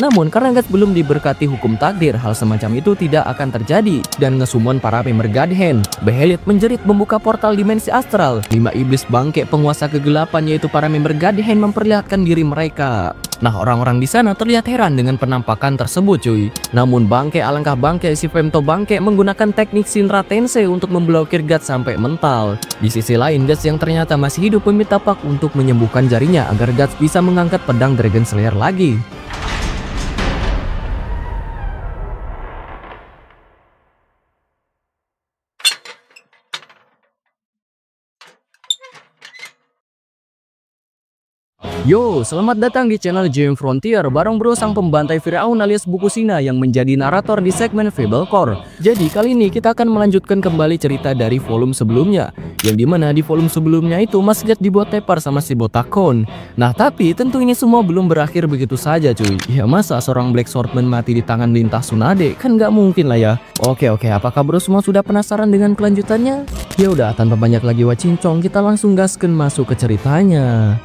Namun karena Guts belum diberkati hukum takdir, hal semacam itu tidak akan terjadi dan ngesumon para pemergadhen. Behelit menjerit membuka portal dimensi astral. 5 iblis bangke penguasa kegelapan yaitu para pemergadhen memperlihatkan diri mereka. Nah, orang-orang di sana terlihat heran dengan penampakan tersebut cuy. Namun bangke alangkah bangke si Femto bangke menggunakan teknik Shinra Tensei untuk memblokir Guts sampai mental. Di sisi lain, Guts yang ternyata masih hidup meminta Pak untuk menyembuhkan jarinya agar Guts bisa mengangkat pedang Dragon Slayer lagi. Yo, selamat datang di channel Game Frontier bareng bro sang pembantai Firaun alias Bukusina yang menjadi narator di segmen Fable Core. Jadi kali ini kita akan melanjutkan kembali cerita dari volume sebelumnya, yang dimana di volume sebelumnya itu Mas Guts dibuat tepar sama si botak Kon. Nah tapi tentu ini semua belum berakhir begitu saja cuy. Ya masa seorang Black Swordman mati di tangan Lintah Tsunade, kan nggak mungkin lah ya. Oke, apakah bro semua sudah penasaran dengan kelanjutannya? Ya udah, tanpa banyak lagi wacincong, kita langsung gasken masuk ke ceritanya.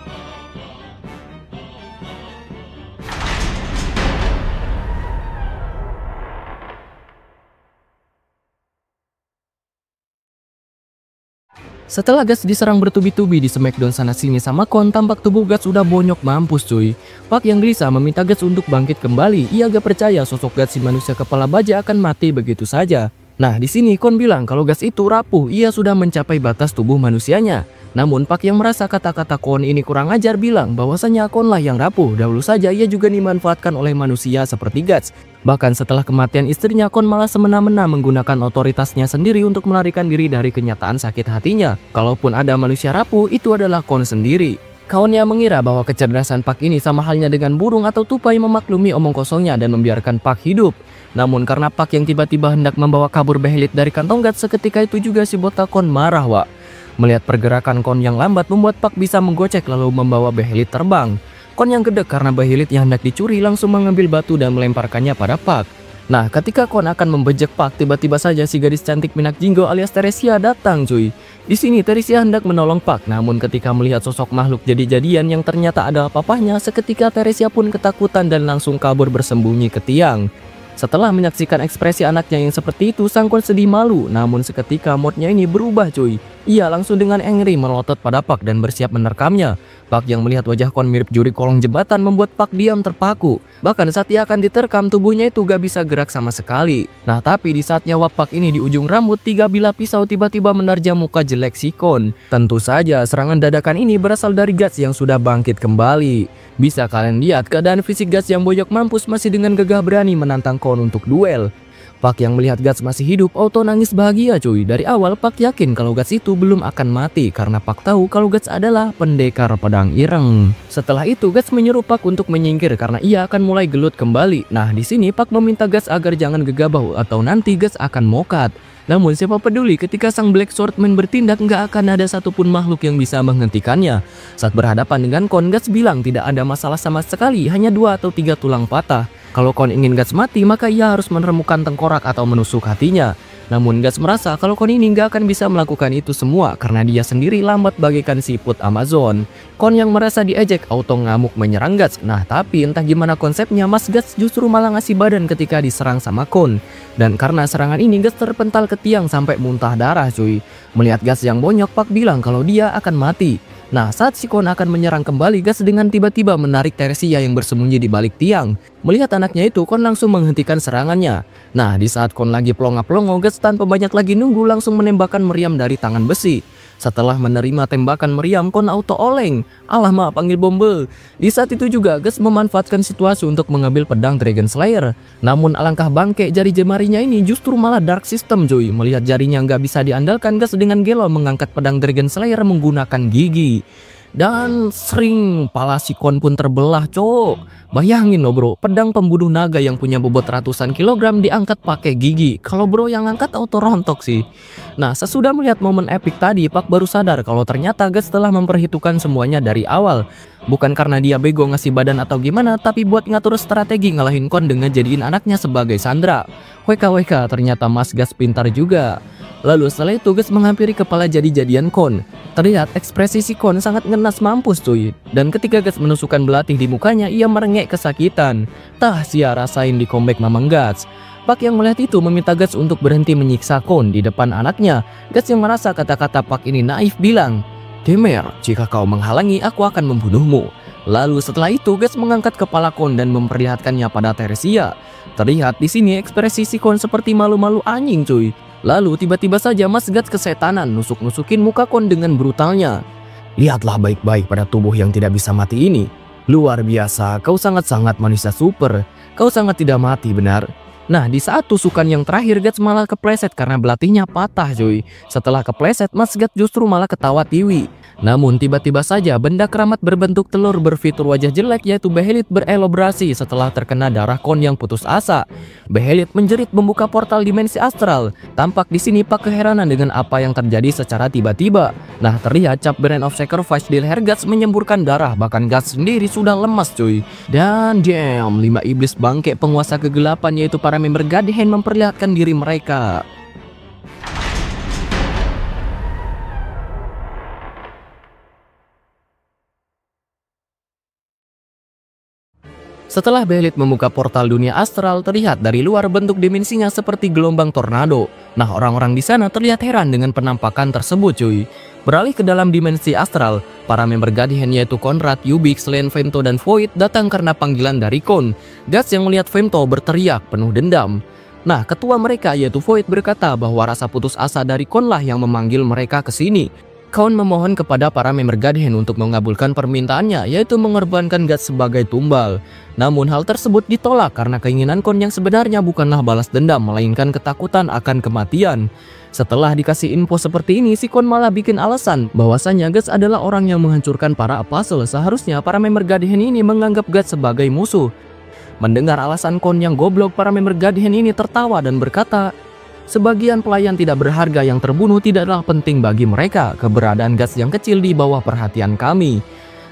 Setelah Guts diserang bertubi-tubi di Smackdown sana sini sama Kon, tampak tubuh Guts udah bonyok mampus cuy. Pak yang gelisah meminta Guts untuk bangkit kembali. Ia gak percaya sosok Guts si manusia kepala baja akan mati begitu saja. Nah di sini Kon bilang kalau Guts itu rapuh, ia sudah mencapai batas tubuh manusianya. Namun Pak yang merasa kata-kata Kon ini kurang ajar bilang bahwasanya Kon lah yang rapuh. Dahulu saja ia juga dimanfaatkan oleh manusia seperti Guts. Bahkan setelah kematian istrinya, Kon malah semena-mena menggunakan otoritasnya sendiri untuk melarikan diri dari kenyataan sakit hatinya. Kalaupun ada manusia rapuh, itu adalah Kon sendiri. Kawannya mengira bahwa kecerdasan Pak ini sama halnya dengan burung atau tupai memaklumi omong kosongnya dan membiarkan Pak hidup. Namun karena Pak yang tiba-tiba hendak membawa kabur Behelit dari kantong Guts, seketika itu juga si botak Kon marah wak. Melihat pergerakan Kon yang lambat membuat Pak bisa menggocek lalu membawa Behelit terbang. Kon yang gedek karena Behelit yang hendak dicuri langsung mengambil batu dan melemparkannya pada Pak. Nah ketika Kon akan membejek Pak, tiba-tiba saja si gadis cantik Minak Jingo alias Teresia datang cuy. Di sini Teresia hendak menolong Pak, namun ketika melihat sosok makhluk jadi-jadian yang ternyata adalah papahnya, seketika Teresia pun ketakutan dan langsung kabur bersembunyi ke tiang. Setelah menyaksikan ekspresi anaknya yang seperti itu, sang Kon sedih malu. Namun seketika modnya ini berubah cuy. Ia langsung dengan angry melotot pada Pak dan bersiap menerkamnya. Pak yang melihat wajah Kon mirip juri kolong jembatan membuat Pak diam terpaku. Bahkan saat ia akan diterkam, tubuhnya itu gak bisa gerak sama sekali. Nah tapi di saat nyawa Pak ini di ujung rambut, 3 bilah pisau tiba-tiba menerjam muka jelek si Kon. Tentu saja serangan dadakan ini berasal dari Guts yang sudah bangkit kembali. Bisa kalian lihat keadaan fisik Guts yang bonyok mampus masih dengan gagah berani menantang Kon untuk duel. Pak yang melihat Guts masih hidup auto nangis bahagia cuy. Dari awal Pak yakin kalau Guts itu belum akan mati karena Pak tahu kalau Guts adalah pendekar pedang ireng. Setelah itu Guts menyuruh Pak untuk menyingkir karena ia akan mulai gelut kembali. Nah di sini Pak meminta Guts agar jangan gegabah atau nanti Guts akan mokat. Namun siapa peduli ketika sang Black Swordman bertindak, nggak akan ada satupun makhluk yang bisa menghentikannya. Saat berhadapan dengan Kon, Guts bilang tidak ada masalah sama sekali, hanya 2 atau 3 tulang patah. Kalau Kon ingin Guts mati, maka ia harus menemukan tengkorak atau menusuk hatinya. Namun Guts merasa kalau Kon ini nggak akan bisa melakukan itu semua karena dia sendiri lambat bagaikan siput Amazon. Kon yang merasa diejek auto ngamuk menyerang Guts. Nah tapi entah gimana konsepnya, Mas Guts justru malah ngasih badan ketika diserang sama Kon. Dan karena serangan ini Guts terpental ke tiang sampai muntah darah cuy. Melihat Guts yang bonyok, Pak bilang kalau dia akan mati. Nah saat si Kon akan menyerang kembali, Guts dengan tiba-tiba menarik Teresia yang bersembunyi di balik tiang. Melihat anaknya itu, Kon langsung menghentikan serangannya. Nah di saat Kon lagi pelongo-pelongo, Guts tanpa banyak lagi nunggu langsung menembakkan meriam dari tangan besi. Setelah menerima tembakan meriam, Kon auto oleng. Alamak panggil bombe. Di saat itu juga Guts memanfaatkan situasi untuk mengambil pedang Dragon Slayer. Namun alangkah bangke jari jemarinya ini justru malah dark system cuy. Melihat jarinya nggak bisa diandalkan, Guts dengan gelo mengangkat pedang Dragon Slayer menggunakan gigi. Dan sering pala si Kon pun terbelah cok. Bayangin loh bro, pedang pembunuh naga yang punya bobot ratusan kilogram diangkat pakai gigi. Kalau bro yang angkat auto rontok sih. Nah sesudah melihat momen epic tadi, Pak baru sadar kalau ternyata Guts telah memperhitungkan semuanya dari awal. Bukan karena dia bego ngasih badan atau gimana, tapi buat ngatur strategi ngalahin Kon dengan jadiin anaknya sebagai sandera. WKWK ternyata Mas Guts pintar juga. Lalu setelah itu Guts menghampiri kepala jadi-jadian Kon. Terlihat ekspresi si Kon sangat ngenas mampus cuy. Dan ketika Guts menusukkan belatih di mukanya, ia merengek kesakitan. Tah sia rasain di comeback Mamang Guts. Pak yang melihat itu meminta Guts untuk berhenti menyiksa Kon di depan anaknya. Guts yang merasa kata-kata Pak ini naif bilang, "Kemer, jika kau menghalangi aku akan membunuhmu." Lalu setelah itu Guts mengangkat kepala Kon dan memperlihatkannya pada Teresia. Terlihat di sini ekspresi si Kon seperti malu-malu anjing cuy. Lalu tiba-tiba saja Mas Guts kesetanan nusuk-nusukin muka Kon dengan brutalnya. "Lihatlah baik-baik pada tubuh yang tidak bisa mati ini. Luar biasa, kau sangat-sangat manusia super. Kau sangat tidak mati benar." Nah, di saat tusukan yang terakhir Guts malah kepleset karena belatihnya patah cuy. Setelah kepleset, Mas Guts justru malah ketawa tiwi. Namun tiba-tiba saja benda keramat berbentuk telur berfitur wajah jelek yaitu Behelit berelobrasi setelah terkena darah Kon yang putus asa. Behelit menjerit membuka portal dimensi astral. Tampak di sini Pak keheranan dengan apa yang terjadi secara tiba-tiba. Nah, terlihat cap Brand of Sacrifice di leher Guts menyemburkan darah, bahkan Guts sendiri sudah lemas cuy. Dan damn, 5 iblis bangke penguasa kegelapan yaitu para member God Hand memperlihatkan diri mereka. Setelah Behelit membuka portal dunia astral, terlihat dari luar bentuk dimensinya seperti gelombang tornado. Nah, orang-orang di sana terlihat heran dengan penampakan tersebut cuy. Beralih ke dalam dimensi astral, para member God Hand yaitu Conrad, Ubix, Len, Femto, dan Void datang karena panggilan dari Kon. Guts yang melihat Femto berteriak penuh dendam. Nah, ketua mereka yaitu Void berkata bahwa rasa putus asa dari Kon lah yang memanggil mereka ke sini. Kon memohon kepada para member God Hand untuk mengabulkan permintaannya, yaitu mengorbankan Guts sebagai tumbal. Namun hal tersebut ditolak karena keinginan Kon yang sebenarnya bukanlah balas dendam, melainkan ketakutan akan kematian. Setelah dikasih info seperti ini, si Kon malah bikin alasan bahwasanya Guts adalah orang yang menghancurkan para apostle. Seharusnya para member God Hand ini menganggap Guts sebagai musuh. Mendengar alasan Kon yang goblok, para member God Hand ini tertawa dan berkata, "Sebagian pelayan tidak berharga yang terbunuh tidaklah penting bagi mereka. Keberadaan Guts yang kecil di bawah perhatian kami."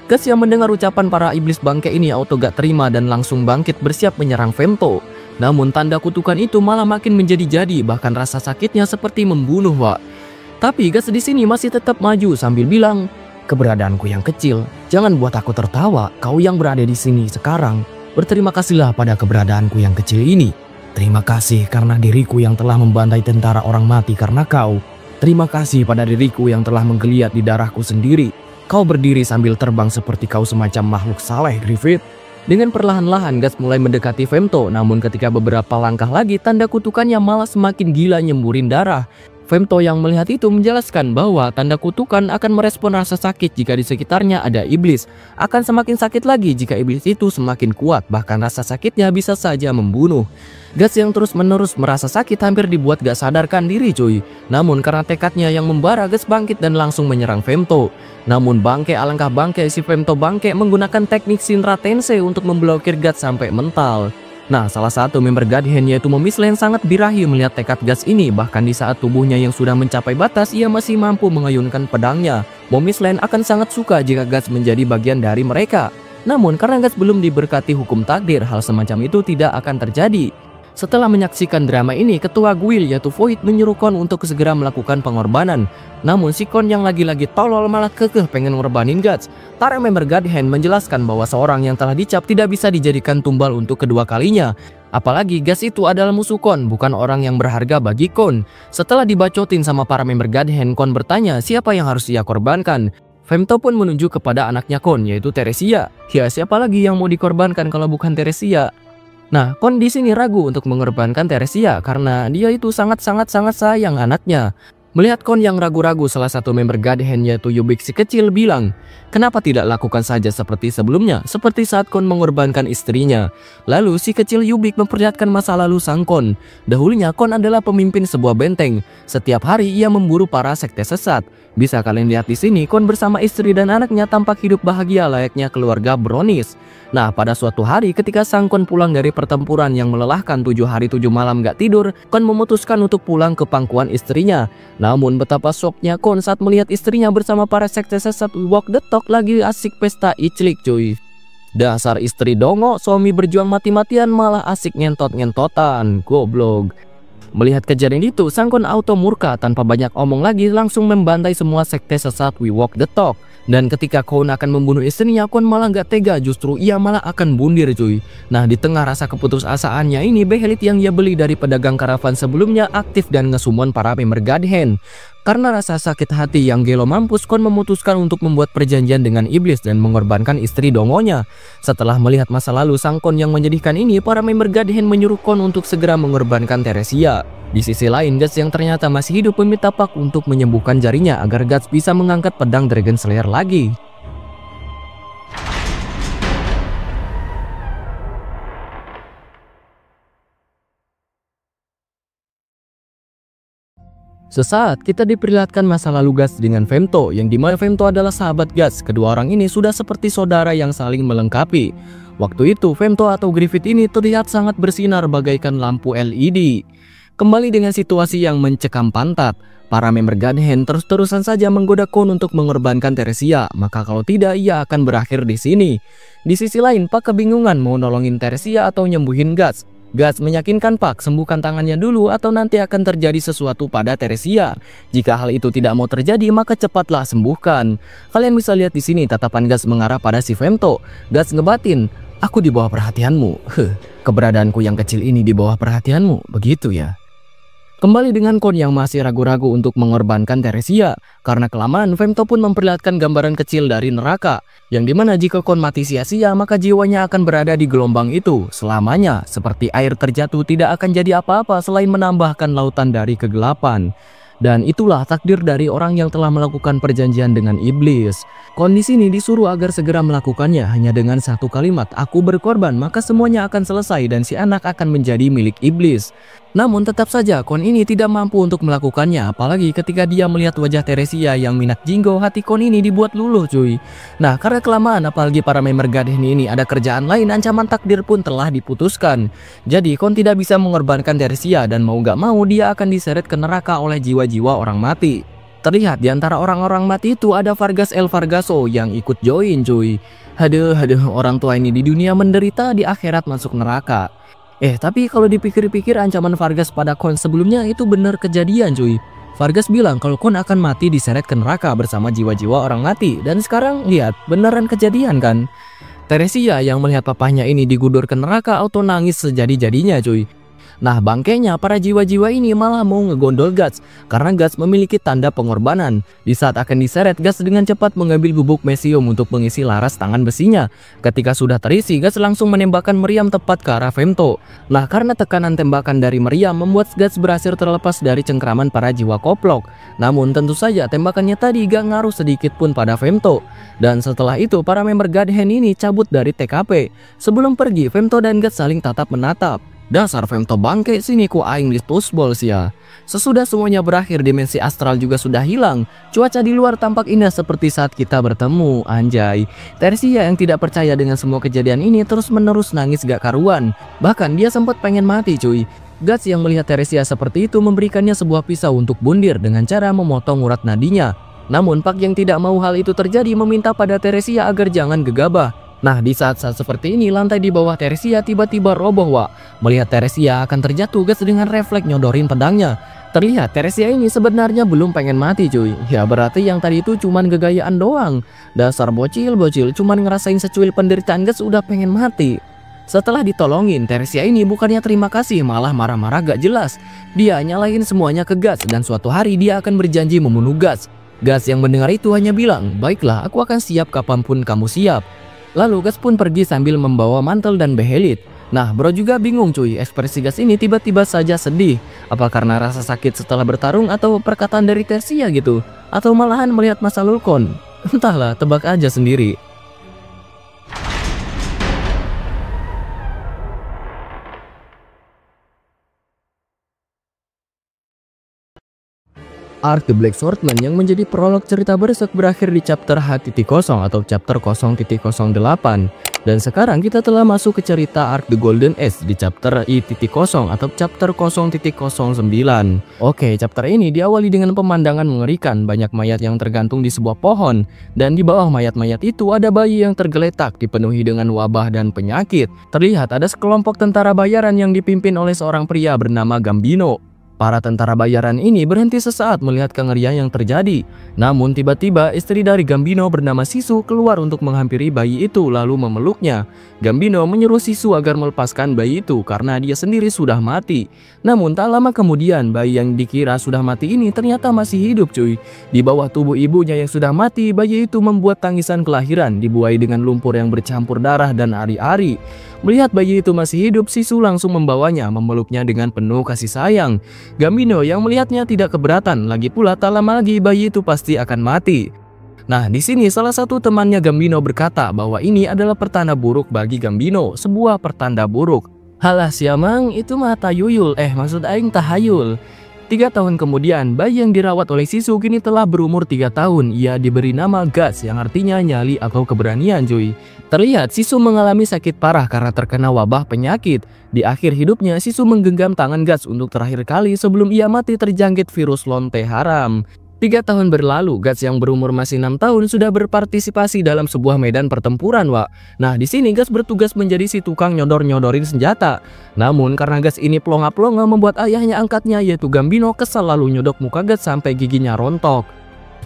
Guts yang mendengar ucapan para iblis bangke ini auto gak terima dan langsung bangkit bersiap menyerang Femto. Namun tanda kutukan itu malah makin menjadi-jadi, bahkan rasa sakitnya seperti membunuh Wak. Tapi Guts di sini masih tetap maju sambil bilang, "Keberadaanku yang kecil, jangan buat aku tertawa. Kau yang berada di sini sekarang, berterima kasihlah pada keberadaanku yang kecil ini. Terima kasih karena diriku yang telah membantai tentara orang mati karena kau. Terima kasih pada diriku yang telah menggeliat di darahku sendiri. Kau berdiri sambil terbang seperti kau semacam makhluk saleh, Griffith." Dengan perlahan-lahan Guts mulai mendekati Femto, namun ketika beberapa langkah lagi tanda kutukannya malah semakin gila nyemburin darah. Femto yang melihat itu menjelaskan bahwa tanda kutukan akan merespon rasa sakit jika di sekitarnya ada iblis. Akan semakin sakit lagi jika iblis itu semakin kuat, bahkan rasa sakitnya bisa saja membunuh. Guts yang terus-menerus merasa sakit hampir dibuat gak sadarkan diri cuy. Namun karena tekadnya yang membara, Guts bangkit dan langsung menyerang Femto. Namun bangke alangkah bangke si Femto bangke menggunakan teknik Shinra Tensei untuk memblokir Guts sampai mental. Nah, salah satu member God Hand yaitu Momis Len sangat birahi melihat tekad Guts ini. Bahkan di saat tubuhnya yang sudah mencapai batas, ia masih mampu mengayunkan pedangnya. Momis Len akan sangat suka jika Guts menjadi bagian dari mereka. Namun karena Guts belum diberkati hukum takdir, hal semacam itu tidak akan terjadi. Setelah menyaksikan drama ini, ketua guild yaitu Void menyuruh Kon untuk segera melakukan pengorbanan. Namun si Kon yang lagi-lagi tolol malah kekeh pengen ngorbanin Guts. Para member God Hand menjelaskan bahwa seorang yang telah dicap tidak bisa dijadikan tumbal untuk kedua kalinya. Apalagi Guts itu adalah musuh Kon, bukan orang yang berharga bagi Kon. Setelah dibacotin sama para member God Hand, Kon bertanya siapa yang harus ia korbankan. Femto pun menunjuk kepada anaknya Kon yaitu Teresia. Ya, siapa lagi yang mau dikorbankan kalau bukan Teresia? Nah, Kon di sini ragu untuk mengorbankan Teresia karena dia itu sangat sayang anaknya. Melihat Kon yang ragu-ragu, salah satu member God Hand yaitu Ubix si kecil bilang, "Kenapa tidak lakukan saja seperti sebelumnya, seperti saat Kon mengorbankan istrinya?" Lalu si kecil Ubix memperlihatkan masa lalu sang Kon. Dahulunya Kon adalah pemimpin sebuah benteng. Setiap hari ia memburu para sekte sesat. Bisa kalian lihat di sini, Kon bersama istri dan anaknya tampak hidup bahagia layaknya keluarga Brownies. Nah, pada suatu hari ketika sang Kon pulang dari pertempuran yang melelahkan 7 hari 7 malam gak tidur, Kon memutuskan untuk pulang ke pangkuan istrinya. Namun betapa syoknya Kon saat melihat istrinya bersama para sekte sesat walk the talk lagi asik pesta iclik cuy. Dasar istri dongo, suami berjuang mati-matian malah asik ngentot-ngentotan, goblok. Melihat kejadian itu, sang Kon auto murka tanpa banyak omong lagi langsung membantai semua sekte sesat We Walk the Talk. Dan ketika Kon akan membunuh istrinya, Kon malah gak tega, justru ia malah akan bundir cuy. Nah, di tengah rasa keputusasaannya ini, Behelit yang ia beli dari pedagang karavan sebelumnya aktif dan ngesumon para member Godhand. Karena rasa sakit hati yang gelo mampus, Kon memutuskan untuk membuat perjanjian dengan iblis dan mengorbankan istri dongonya. Setelah melihat masa lalu sang Kon yang menyedihkan ini, para member Godhand menyuruh Kon untuk segera mengorbankan Theresia. Di sisi lain, Guts yang ternyata masih hidup meminta Puck untuk menyembuhkan jarinya agar Guts bisa mengangkat pedang Dragon Slayer lagi. Sesaat kita diperlihatkan masa lalu Guts dengan Femto, yang dimana Femto adalah sahabat Guts. Kedua orang ini sudah seperti saudara yang saling melengkapi. Waktu itu Femto atau Griffith ini terlihat sangat bersinar bagaikan lampu LED. Kembali dengan situasi yang mencekam pantat, para member Godhand terus-terusan saja menggoda Kon untuk mengorbankan Theresia, maka kalau tidak ia akan berakhir di sini. Di sisi lain, Puck kebingungan mau nolongin Theresia atau nyembuhin Guts. Guts meyakinkan Puck sembuhkan tangannya dulu atau nanti akan terjadi sesuatu pada Theresia. Jika hal itu tidak mau terjadi, maka cepatlah sembuhkan. Kalian bisa lihat di sini tatapan Guts mengarah pada si Femto. Guts ngebatin, "Aku di bawah perhatianmu." Keberadaanku yang kecil ini di bawah perhatianmu, begitu ya. Kembali dengan Kon yang masih ragu-ragu untuk mengorbankan Theresia. Karena kelamaan, Femto pun memperlihatkan gambaran kecil dari neraka, yang dimana jika Kon mati sia-sia, maka jiwanya akan berada di gelombang itu selamanya. Seperti air terjatuh tidak akan jadi apa-apa selain menambahkan lautan dari kegelapan. Dan itulah takdir dari orang yang telah melakukan perjanjian dengan iblis. Kon di sini disuruh agar segera melakukannya hanya dengan satu kalimat, "Aku berkorban," maka semuanya akan selesai dan si anak akan menjadi milik iblis. Namun tetap saja Kon ini tidak mampu untuk melakukannya, apalagi ketika dia melihat wajah Theresia yang minat jinggo, hati Kon ini dibuat luluh cuy. Nah, karena kelamaan apalagi para member Godhand ini ada kerjaan lain, ancaman takdir pun telah diputuskan. Jadi Kon tidak bisa mengorbankan Theresia dan mau gak mau dia akan diseret ke neraka oleh jiwa-jiwa orang mati. Terlihat di antara orang-orang mati itu ada Vargas El Vargaso yang ikut join cuy. Haduh, orang tua ini di dunia menderita, di akhirat masuk neraka. Tapi kalau dipikir-pikir ancaman Vargas pada Kon sebelumnya itu benar kejadian cuy. Vargas bilang kalau Kon akan mati diseret ke neraka bersama jiwa-jiwa orang mati. Dan sekarang lihat, beneran kejadian kan. Theresia yang melihat papahnya ini digudur ke neraka auto nangis sejadi-jadinya cuy. Nah, bangkainya para jiwa-jiwa ini malah mau ngegondol Guts karena Guts memiliki tanda pengorbanan. Di saat akan diseret, Guts dengan cepat mengambil bubuk mesium untuk mengisi laras tangan besinya. Ketika sudah terisi, Guts langsung menembakkan meriam tepat ke arah Femto. Nah, karena tekanan tembakan dari meriam membuat Guts berhasil terlepas dari cengkraman para jiwa koplok. Namun tentu saja tembakannya tadi gak ngaruh sedikit pun pada Femto. Dan setelah itu para member Godhand ini cabut dari TKP. Sebelum pergi, Femto dan Guts saling tatap menatap. Dasar Femto bangke, sini ku aing di pushball ya. Sesudah semuanya berakhir, dimensi astral juga sudah hilang. Cuaca di luar tampak indah seperti saat kita bertemu, anjay. Theresia yang tidak percaya dengan semua kejadian ini terus-menerus nangis gak karuan. Bahkan dia sempat pengen mati cuy. Guts yang melihat Theresia seperti itu memberikannya sebuah pisau untuk bundir dengan cara memotong urat nadinya. Namun Puck yang tidak mau hal itu terjadi meminta pada Theresia agar jangan gegabah. Nah, di saat-saat seperti ini lantai di bawah Theresia tiba-tiba roboh wak. Melihat Theresia akan terjatuh, Guts dengan refleks nyodorin pedangnya. Terlihat Theresia ini sebenarnya belum pengen mati cuy. Ya berarti yang tadi itu cuman gegayaan doang. Dasar bocil-bocil cuman ngerasain secuil penderitaan Guts udah pengen mati. Setelah ditolongin, Theresia ini bukannya terima kasih malah marah-marah gak jelas. Dia nyalahin semuanya ke Guts dan suatu hari dia akan berjanji membunuh Guts. Guts yang mendengar itu hanya bilang, "Baiklah, aku akan siap kapanpun kamu siap." Lalu Guts pun pergi sambil membawa mantel dan Behelit. Nah, bro juga bingung cuy, ekspresi Guts ini tiba-tiba saja sedih. Apa karena rasa sakit setelah bertarung atau perkataan dari Theresia gitu? Atau malahan melihat masa lalu Kon? Entahlah, tebak aja sendiri. Arc The Black Swordsman yang menjadi prolog cerita Berserk berakhir di chapter H.0 atau chapter 0.08. Dan sekarang kita telah masuk ke cerita Arc The Golden Age di chapter I.0 atau chapter 0.09. Oke, chapter ini diawali dengan pemandangan mengerikan, banyak mayat yang tergantung di sebuah pohon. Dan di bawah mayat-mayat itu ada bayi yang tergeletak dipenuhi dengan wabah dan penyakit. Terlihat ada sekelompok tentara bayaran yang dipimpin oleh seorang pria bernama Gambino. Para tentara bayaran ini berhenti sesaat melihat kengerian yang terjadi. Namun tiba-tiba istri dari Gambino bernama Sisu keluar untuk menghampiri bayi itu lalu memeluknya. Gambino menyuruh Sisu agar melepaskan bayi itu karena dia sendiri sudah mati. Namun tak lama kemudian bayi yang dikira sudah mati ini ternyata masih hidup cuy. Di bawah tubuh ibunya yang sudah mati, bayi itu membuat tangisan kelahiran dibuai dengan lumpur yang bercampur darah dan ari-ari. Melihat bayi itu masih hidup, Sisu langsung membawanya, memeluknya dengan penuh kasih sayang. Gambino yang melihatnya tidak keberatan, lagi pula tak lama lagi bayi itu pasti akan mati. Nah, di sini salah satu temannya Gambino berkata bahwa ini adalah pertanda buruk bagi Gambino, sebuah pertanda buruk. Halah siamang, itu mah tayuyul, maksud aing tahayul. 3 tahun kemudian, bayi yang dirawat oleh Sisu kini telah berumur 3 tahun. Ia diberi nama Guts yang artinya nyali atau keberanian cuy. Terlihat Sisu mengalami sakit parah karena terkena wabah penyakit. Di akhir hidupnya, Sisu menggenggam tangan Guts untuk terakhir kali sebelum ia mati terjangkit virus lonte haram. 3 tahun berlalu, Guts yang berumur masih 6 tahun sudah berpartisipasi dalam sebuah medan pertempuran, Wak. Nah, di sini Guts bertugas menjadi si tukang nyodor-nyodorin senjata. Namun karena Guts ini pelonga-pelonga membuat ayahnya angkatnya yaitu Gambino kesal lalu nyodok muka Guts sampai giginya rontok.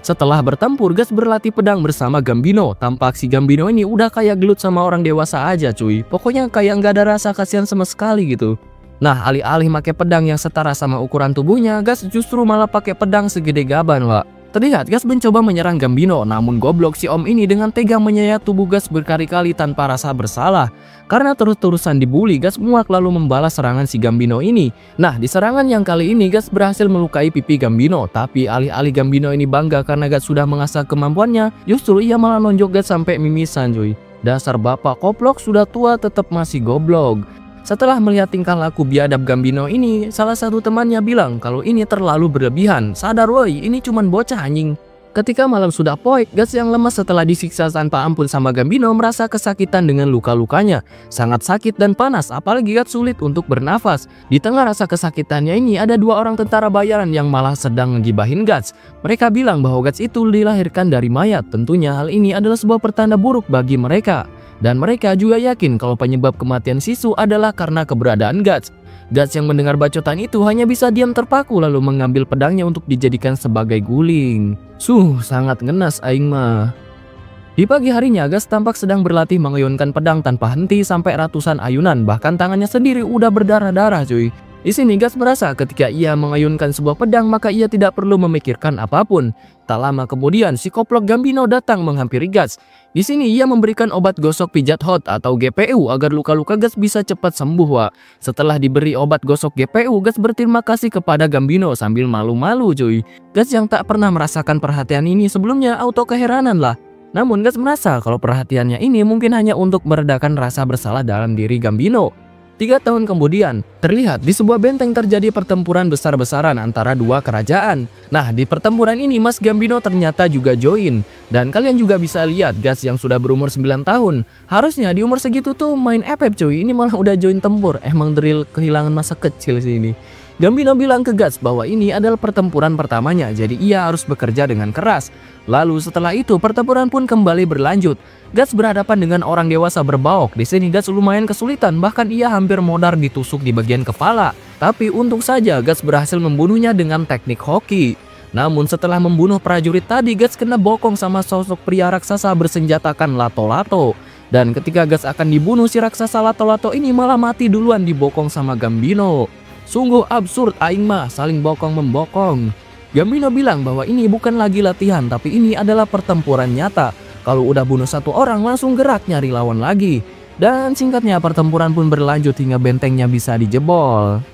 Setelah bertempur, Guts berlatih pedang bersama Gambino. Tampak si Gambino ini udah kayak gelut sama orang dewasa aja cuy. Pokoknya kayak nggak ada rasa kasihan sama sekali gitu. Nah, alih-alih pakai pedang yang setara sama ukuran tubuhnya, Guts justru malah pakai pedang segede gaban, Wak. Terlihat Guts mencoba menyerang Gambino, namun goblok si om ini dengan tega menyayat tubuh Guts berkali-kali tanpa rasa bersalah. Karena terus-terusan dibully, Guts muak lalu membalas serangan si Gambino ini. Nah, di serangan yang kali ini Guts berhasil melukai pipi Gambino, tapi alih-alih Gambino ini bangga karena Guts sudah mengasah kemampuannya, justru ia malah nonjok Guts sampai mimisan, cuy. Dasar bapak koplok sudah tua tetap masih goblok. Setelah melihat tingkah laku biadab Gambino ini, salah satu temannya bilang kalau ini terlalu berlebihan. Sadar woi, ini cuman bocah anjing. Ketika malam sudah poek, Guts yang lemas setelah disiksa tanpa ampun sama Gambino merasa kesakitan dengan luka-lukanya. Sangat sakit dan panas, apalagi Guts sulit untuk bernafas. Di tengah rasa kesakitannya ini ada 2 orang tentara bayaran yang malah sedang ngegibahin Guts. Mereka bilang bahwa Guts itu dilahirkan dari mayat. Tentunya hal ini adalah sebuah pertanda buruk bagi mereka. Dan mereka juga yakin kalau penyebab kematian Sisu adalah karena keberadaan Guts. Guts yang mendengar bacotan itu hanya bisa diam terpaku lalu mengambil pedangnya untuk dijadikan sebagai guling. Sangat ngenas aing mah. Di pagi harinya, Guts tampak sedang berlatih mengayunkan pedang tanpa henti sampai ratusan ayunan, bahkan tangannya sendiri udah berdarah-darah cuy. Di sini Guts merasa ketika ia mengayunkan sebuah pedang maka ia tidak perlu memikirkan apapun. Tak lama kemudian si koplok Gambino datang menghampiri Guts. Di sini ia memberikan obat gosok pijat hot atau GPU agar luka-luka Guts bisa cepat sembuh, Wak. Setelah diberi obat gosok GPU, Guts berterima kasih kepada Gambino sambil malu-malu cuy. Guts yang tak pernah merasakan perhatian ini sebelumnya auto keheranan lah. Namun Guts merasa kalau perhatiannya ini mungkin hanya untuk meredakan rasa bersalah dalam diri Gambino. 3 tahun kemudian, terlihat di sebuah benteng terjadi pertempuran besar-besaran antara 2 kerajaan. Nah, di pertempuran ini Mas Gambino ternyata juga join. Dan kalian juga bisa lihat Guts yang sudah berumur 9 tahun. Harusnya di umur segitu tuh main FF cuy, ini malah udah join tempur. Emang drill kehilangan masa kecil sini. Gambino bilang ke Guts bahwa ini adalah pertempuran pertamanya, jadi ia harus bekerja dengan keras. Lalu setelah itu pertempuran pun kembali berlanjut. Guts berhadapan dengan orang dewasa berbaok. Di sini Guts lumayan kesulitan, bahkan ia hampir modar ditusuk di bagian kepala. Tapi untung saja Guts berhasil membunuhnya dengan teknik hoki. Namun setelah membunuh prajurit tadi, Guts kena bokong sama sosok pria raksasa bersenjatakan lato-lato. Dan ketika Guts akan dibunuh, si raksasa lato-lato ini malah mati duluan dibokong sama Gambino. Sungguh absurd aing mah, saling bokong-membokong. Gambino bilang bahwa ini bukan lagi latihan, tapi ini adalah pertempuran nyata. Kalau udah bunuh 1 orang langsung gerak nyari lawan lagi. Dan singkatnya pertempuran pun berlanjut hingga bentengnya bisa dijebol.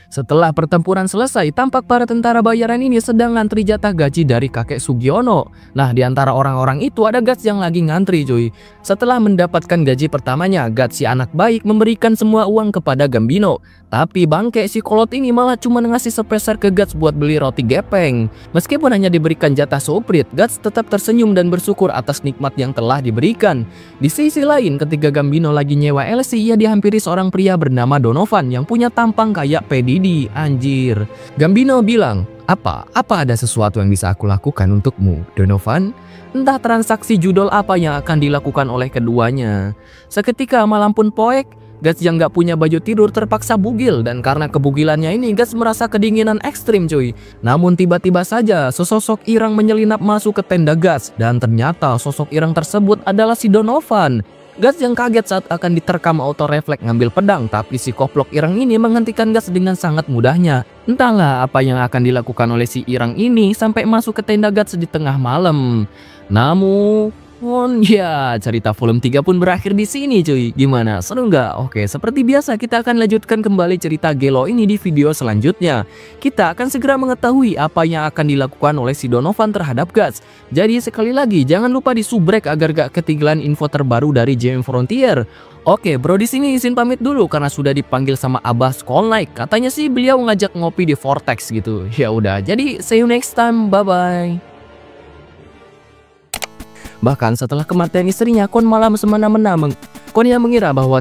Setelah pertempuran selesai, tampak para tentara bayaran ini sedang ngantri jatah gaji dari kakek Sugiono. Nah, di antara orang-orang itu ada Guts yang lagi ngantri cuy. Setelah mendapatkan gaji pertamanya, Guts si anak baik memberikan semua uang kepada Gambino. Tapi bangke si kolot ini malah cuma ngasih sepeser ke Guts buat beli roti gepeng. Meskipun hanya diberikan jatah seuprit, Guts tetap tersenyum dan bersyukur atas nikmat yang telah diberikan. Di sisi lain, ketika Gambino lagi nyewa LC, ia dihampiri seorang pria bernama Donovan yang punya tampang kayak Pedidi, anjir. Gambino bilang, Apa ada sesuatu yang bisa aku lakukan untukmu, Donovan? Entah transaksi judol apa yang akan dilakukan oleh keduanya. Seketika malam pun poek, Gas yang gak punya baju tidur terpaksa bugil, dan karena kebugilannya ini Gas merasa kedinginan ekstrim cuy. Namun tiba-tiba saja sesosok Irang menyelinap masuk ke tenda Gas, dan ternyata sosok Irang tersebut adalah si Donovan. Gas yang kaget saat akan diterkam auto refleks ngambil pedang, tapi si koplok Irang ini menghentikan Gas dengan sangat mudahnya. Entahlah apa yang akan dilakukan oleh si Irang ini sampai masuk ke tenda Gas di tengah malam. Namun ya, cerita volume 3 pun berakhir di sini cuy. Gimana? Seru nggak? Oke, seperti biasa kita akan lanjutkan kembali cerita Gelo ini di video selanjutnya. Kita akan segera mengetahui apa yang akan dilakukan oleh si Donovan terhadap Gas. Jadi sekali lagi jangan lupa di subrek agar gak ketinggalan info terbaru dari JM Frontier. Oke bro, di sini izin pamit dulu karena sudah dipanggil sama Abah Skolnight. Katanya sih beliau ngajak ngopi di Vortex gitu. Ya udah, jadi see you next time. Bye bye. Bahkan setelah kematian istrinya, Kon malah semena-mena Kon yang mengira bahwa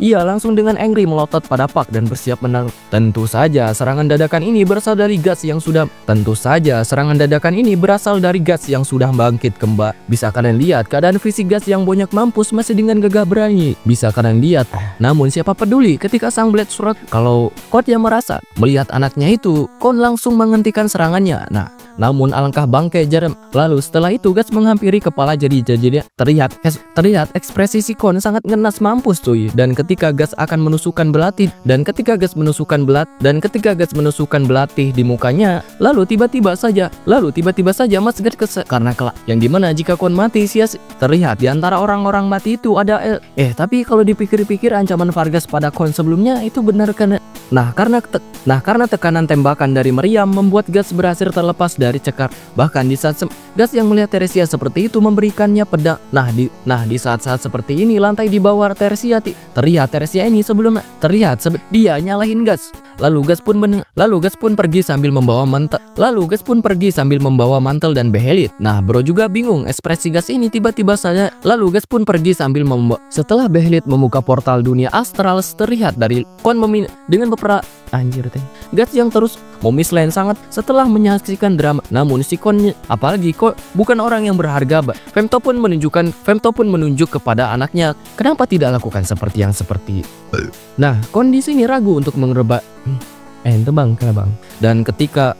ia langsung dengan angry melotot pada Pak dan bersiap menang. Tentu saja serangan dadakan ini berasal dari Gas yang sudah bangkit kembali. Bisa kalian lihat keadaan fisik Gas yang banyak mampus masih dengan gagah berani. Bisa kalian lihat. Namun siapa peduli ketika sang Blade surat kalau Kon yang merasa melihat anaknya itu, Kon langsung menghentikan serangannya. Namun alangkah bangke jarum. Lalu setelah itu Gas menghampiri kepala jadi terlihat ekspresi si Kon sangat ngenas mampus cuy. Dan ketika Gas akan menusukkan belati di mukanya, lalu tiba-tiba saja Mas Gas karena kelak yang dimana jika Kon mati terlihat di antara orang-orang mati itu ada tapi kalau dipikir-pikir ancaman Vargas pada Kon sebelumnya itu benar kan. Karena tekanan tembakan dari meriam membuat Gas berhasil terlepas dari cekar. Bahkan di saat Gas yang melihat Teresia seperti itu memberikannya pedang. Di saat-saat seperti ini lantai di bawah Teresia terlihat Teresia ini dia nyalahin Gas. Lalu Gas pun pergi sambil membawa mantel dan behelit. Bro juga bingung ekspresi Gas ini tiba-tiba saja. Lalu Gas pun pergi sambil setelah behelit membuka portal dunia astral terlihat dari Kon dengan beberapa Gas yang terus memislen sangat setelah menyaksikan drama. Namun si Kon apalagi kok bukan orang yang berharga. Femto pun menunjuk kepada anaknya, kenapa tidak lakukan seperti Kon di sini ragu untuk mengerebak Dan ketika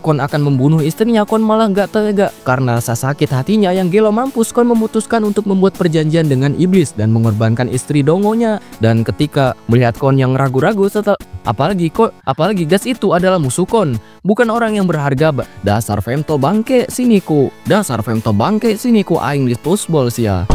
Kon akan membunuh istrinya, Kon malah gak tega. Karena sakit hatinya yang gelo mampus, Kon memutuskan untuk membuat perjanjian dengan iblis dan mengorbankan istri dongonya. Dan ketika melihat Kon yang ragu-ragu apalagi Gas itu adalah musuh Kon, bukan orang yang berharga. Dasar Femto bangke sini ku aing disposable sia.